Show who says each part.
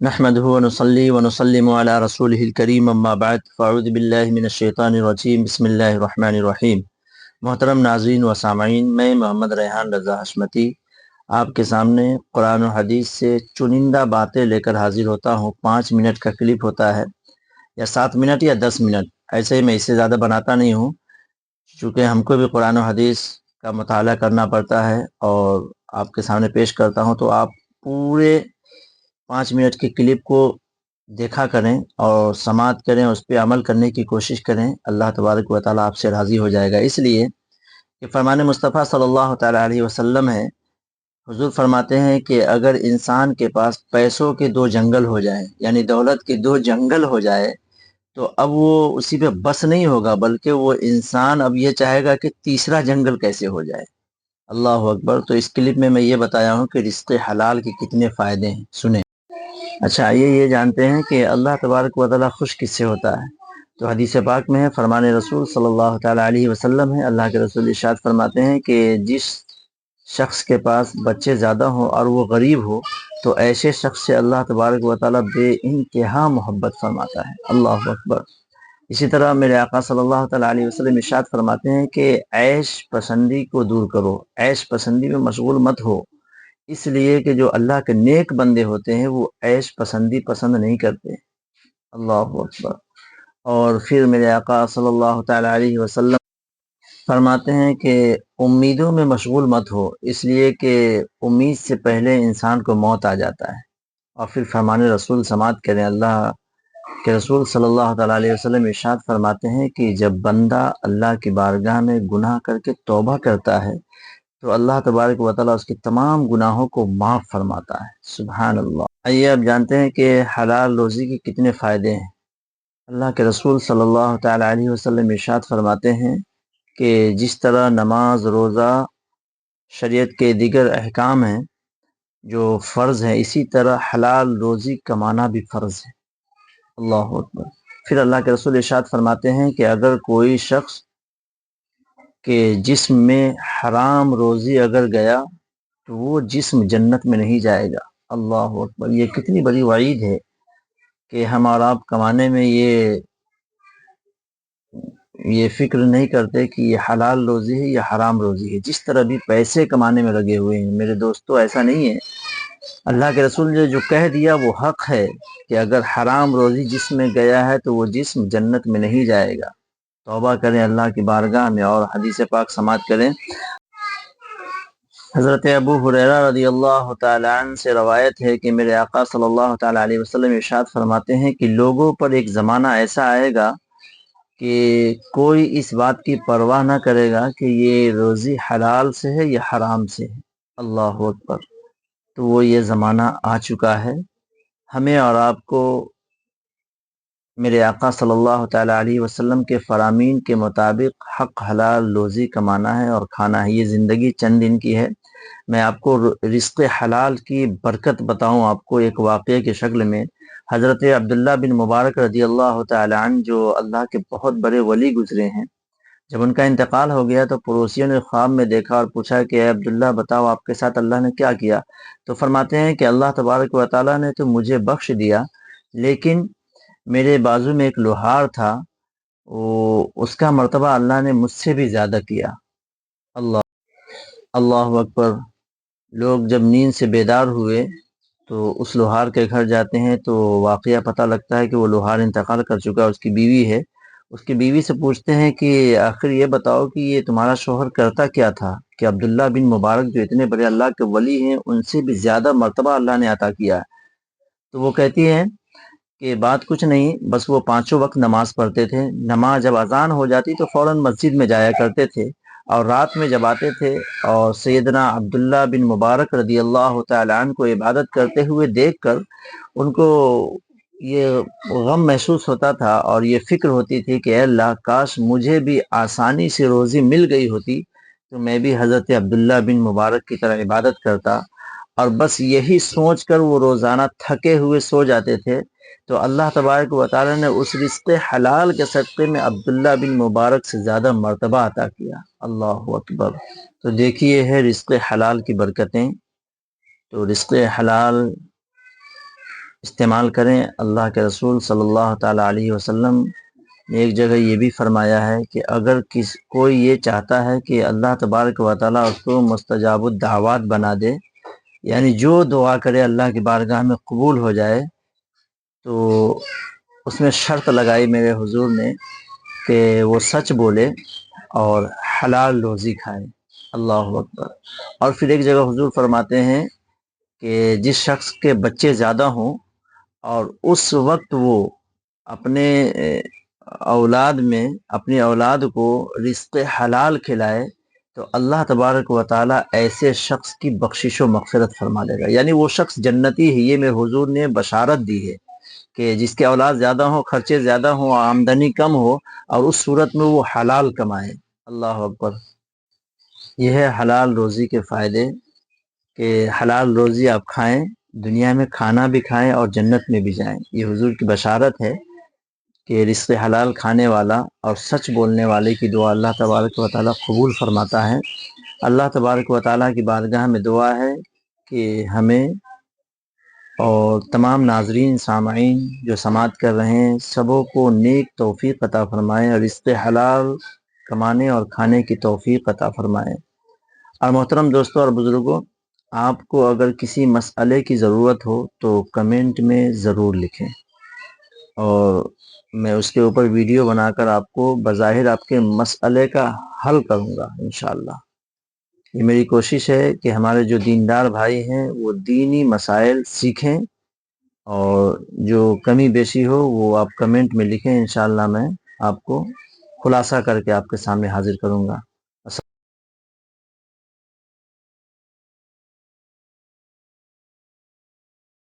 Speaker 1: نحمده ونصلي ونسلم على رسوله الكريم اما بعد فاعوذ باللہ من الشیطان الرجیم بسم اللہ الرحمن الرحیم۔ محترم ناظرین و سامعین، میں محمد ریحان رضا حشمتی آپ کے سامنے قرآن و حدیث سے چنندہ باتیں لے کر حاضر ہوتا ہوں۔ 5 منٹ کا کلپ ہوتا ہے، یا 7 منٹ یا 10 منٹ، ایسے ہی میں اس سے زیادہ بناتا نہیں ہوں، چونکہ ہم کو بھی قرآن و حدیث کا مطالعہ کرنا پڑتا ہے اور آپ کے سامنے پیش کرتا ہوں، تو آپ پورے 5 منٹ کے کلپ کو دیکھا کریں اور سماعت کریں، اس پہ عمل کرنے کی کوشش کریں۔ اللہ تبارک و تعالیٰ آپ سے راضی ہو جائے گا، اس لیے کہ فرمان مصطفیٰ صلی اللہ تعالیٰ علیہ وسلم ہے۔ حضور فرماتے ہیں کہ اگر انسان کے پاس پیسوں کے 2 جنگل ہو جائیں، یعنی دولت کے 2 جنگل ہو جائے، تو اب وہ اسی پہ بس نہیں ہوگا، بلکہ وہ انسان اب یہ چاہے گا کہ تیسرا جنگل کیسے ہو جائے۔ اللہ اکبر۔ تو اس کلپ میں یہ بتایا ہوں کہ رزق حلال کے کتنے فائدے ہیں، سنیں۔ اچھا، آئیے یہ جانتے ہیں کہ اللہ تبارک و تعالیٰ خوش کس سے ہوتا ہے۔ تو حدیث پاک میں ہے، فرمان رسول صلی اللہ تعالیٰ علیہ وسلم ہے، اللہ کے رسول ارشاد فرماتے ہیں کہ جس شخص کے پاس بچے زیادہ ہوں اور وہ غریب ہو، تو ایسے شخص سے اللہ تبارک و تعالیٰ بے انتہا محبت فرماتا ہے۔ اللہ اکبر۔ اسی طرح میرے آقا صلی اللہ تعالیٰ علیہ وسلم ارشاد فرماتے ہیں کہ عیش پسندی کو دور کرو، عیش پسندی میں مشغول مت ہو، اس لیے کہ جو اللہ کے نیک بندے ہوتے ہیں وہ عیش پسندی پسند نہیں کرتے۔ اللہ اکبر۔ اور پھر میرے آقا صلی اللہ تعالیٰ علیہ وسلم فرماتے ہیں کہ امیدوں میں مشغول مت ہو، اس لیے کہ امید سے پہلے انسان کو موت آ جاتا ہے۔ اور پھر فرمان رسول سماعت کریں، اللہ کہ رسول صلی اللہ تعالیٰ علیہ وسلم ارشاد فرماتے ہیں کہ جب بندہ اللہ کی بارگاہ میں گناہ کر کے توبہ کرتا ہے تو اللہ تبارک و تعالیٰ اس کے تمام گناہوں کو معاف فرماتا ہے۔ سبحان اللہ۔ آئیے اب جانتے ہیں کہ حلال روزی کے کتنے فائدے ہیں۔ اللہ کے رسول صلی اللہ تعالیٰ علیہ وسلم ارشاد فرماتے ہیں کہ جس طرح نماز، روزہ شریعت کے دیگر احکام ہیں جو فرض ہیں، اسی طرح حلال روزی کمانا بھی فرض ہے۔ اللہ اکبر۔ پھر اللہ کے رسول ارشاد فرماتے ہیں کہ اگر کوئی شخص کے جسم میں حرام روزی اگر گیا تو وہ جسم جنت میں نہیں جائے گا۔ اللہ اکبر۔ یہ کتنی بڑی وعید ہے کہ ہم اور آپ کمانے میں یہ فکر نہیں کرتے کہ یہ حلال روزی ہے یا حرام روزی ہے۔ جس طرح بھی پیسے کمانے میں لگے ہوئے ہیں میرے دوستو، ایسا نہیں ہے۔ اللہ کے رسول نے جو کہہ دیا وہ حق ہے کہ اگر حرام روزی جسم میں گیا ہے تو وہ جسم جنت میں نہیں جائے گا۔ توبہ کریں اللہ کی بارگاہ میں اور حدیث پاک سماعت کریں۔ حضرت ابو ہریرہ رضی اللہ تعالیٰ عنہ سے روایت ہے کہ میرے آقا صلی اللہ تعالیٰ علیہ وسلم ارشاد فرماتے ہیں کہ لوگوں پر ایک زمانہ ایسا آئے گا کہ کوئی اس بات کی پرواہ نہ کرے گا کہ یہ روزی حلال سے ہے یا حرام سے ہے۔ اللہ اکبر۔ تو وہ یہ زمانہ آ چکا ہے۔ ہمیں اور آپ کو میرے آقا صلی اللہ تعالیٰ علیہ وسلم کے فرامین کے مطابق حق حلال روزی کمانا ہے اور کھانا ہے۔ یہ زندگی چند دن کی ہے۔ میں آپ کو رزق حلال کی برکت بتاؤں، آپ کو ایک واقعے کی شکل میں۔ حضرت عبداللہ بن مبارک رضی اللہ تعالیٰ عنہ جو اللہ کے بہت بڑے ولی گزرے ہیں، جب ان کا انتقال ہو گیا تو پڑوسیوں نے خواب میں دیکھا اور پوچھا کہ اے عبداللہ بتاؤ آپ کے ساتھ اللہ نے کیا کیا؟ تو فرماتے ہیں کہ اللہ تبارک و تعالیٰ نے تو مجھے بخش دیا، لیکن میرے بازو میں ایک لوہار تھا، اس کا مرتبہ اللہ نے مجھ سے بھی زیادہ کیا۔ اللہ اکبر۔ لوگ جب نیند سے بیدار ہوئے تو اس لوہار کے گھر جاتے ہیں تو واقعہ پتہ لگتا ہے کہ وہ لوہار انتقال کر چکا، اس کی بیوی ہے۔ اس کی بیوی سے پوچھتے ہیں کہ آخر یہ بتاؤ کہ یہ تمہارا شوہر کرتا کیا تھا کہ عبداللہ بن مبارک جو اتنے بڑے اللہ کے ولی ہیں ان سے بھی زیادہ مرتبہ اللہ نے عطا کیا ہے۔ تو وہ کہتی ہیں کہ بات کچھ نہیں، بس وہ 5 وقت نماز پڑھتے تھے، نماز جب اذان ہو جاتی تو فوراً مسجد میں جایا کرتے تھے، اور رات میں جب آتے تھے اور سیدنا عبداللہ بن مبارک رضی اللہ تعالیٰ عنہ کو عبادت کرتے ہوئے دیکھ کر ان کو یہ غم محسوس ہوتا تھا اور یہ فکر ہوتی تھی کہ اے اللہ کاش مجھے بھی آسانی سے روزی مل گئی ہوتی تو میں بھی حضرت عبداللہ بن مبارک کی طرح عبادت کرتا، اور بس یہی سوچ کر وہ روزانہ تھکے ہوئے سو جاتے تھے۔ تو اللہ تبارک و تعالیٰ نے اس رزق حلال کے صدقے میں عبداللہ بن مبارک سے زیادہ مرتبہ عطا کیا۔ اللہ اکبر۔ تو دیکھیے ہے رزق حلال کی برکتیں۔ تو رزق حلال استعمال کریں۔ اللہ کے رسول صلی اللہ تعالیٰ علیہ وسلم نے ایک جگہ یہ بھی فرمایا ہے کہ اگر کوئی یہ چاہتا ہے کہ اللہ تبارک و تعالیٰ اس کو مستجاب الدعوات بنا دے، یعنی جو دعا کرے اللہ کی بارگاہ میں قبول ہو جائے، تو اس میں شرط لگائی میرے حضور نے کہ وہ سچ بولے اور حلال روزی کھائے۔ اللہ اکبر۔ اور پھر ایک جگہ حضور فرماتے ہیں کہ جس شخص کے بچے زیادہ ہوں اور اس وقت وہ اپنے اپنی اولاد کو رزق حلال کھلائے تو اللہ تبارک و تعالیٰ ایسے شخص کی بخشش و مغفرت فرما دے گا، یعنی وہ شخص جنتی ہے۔ یہ میرے حضور نے بشارت دی ہے کہ جس کے اولاد زیادہ ہوں، خرچے زیادہ ہوں، آمدنی کم ہو، اور اس صورت میں وہ حلال کمائے۔ اللہ اکبر۔ یہ ہے حلال روزی کے فائدے کہ حلال روزی آپ کھائیں، دنیا میں کھانا بھی کھائیں اور جنت میں بھی جائیں۔ یہ حضور کی بشارت ہے کہ رزق حلال کھانے والا اور سچ بولنے والے کی دعا اللہ تبارک و تعالیٰ قبول فرماتا ہے۔ اللہ تبارک و تعالیٰ کی بارگاہ میں دعا ہے کہ ہمیں اور تمام ناظرین سامعین جو سماعت کر رہے ہیں سبوں کو نیک توفیق عطا فرمائیں اور رزق حلال کمانے اور کھانے کی توفیق عطا فرمائیں۔ اور محترم دوستوں اور بزرگوں، آپ کو اگر کسی مسئلے کی ضرورت ہو تو کمنٹ میں ضرور لکھیں، اور میں اس کے اوپر ویڈیو بنا کر آپ کو بظاہر آپ کے مسئلے کا حل کروں گا انشاءاللہ۔ یہ میری کوشش ہے کہ ہمارے جو دیندار بھائی ہیں وہ دینی مسائل سیکھیں، اور جو کمی بیشی ہو وہ آپ کمنٹ میں لکھیں، انشاءاللہ میں آپ کو خلاصہ کر کے آپ کے سامنے حاضر کروں گا۔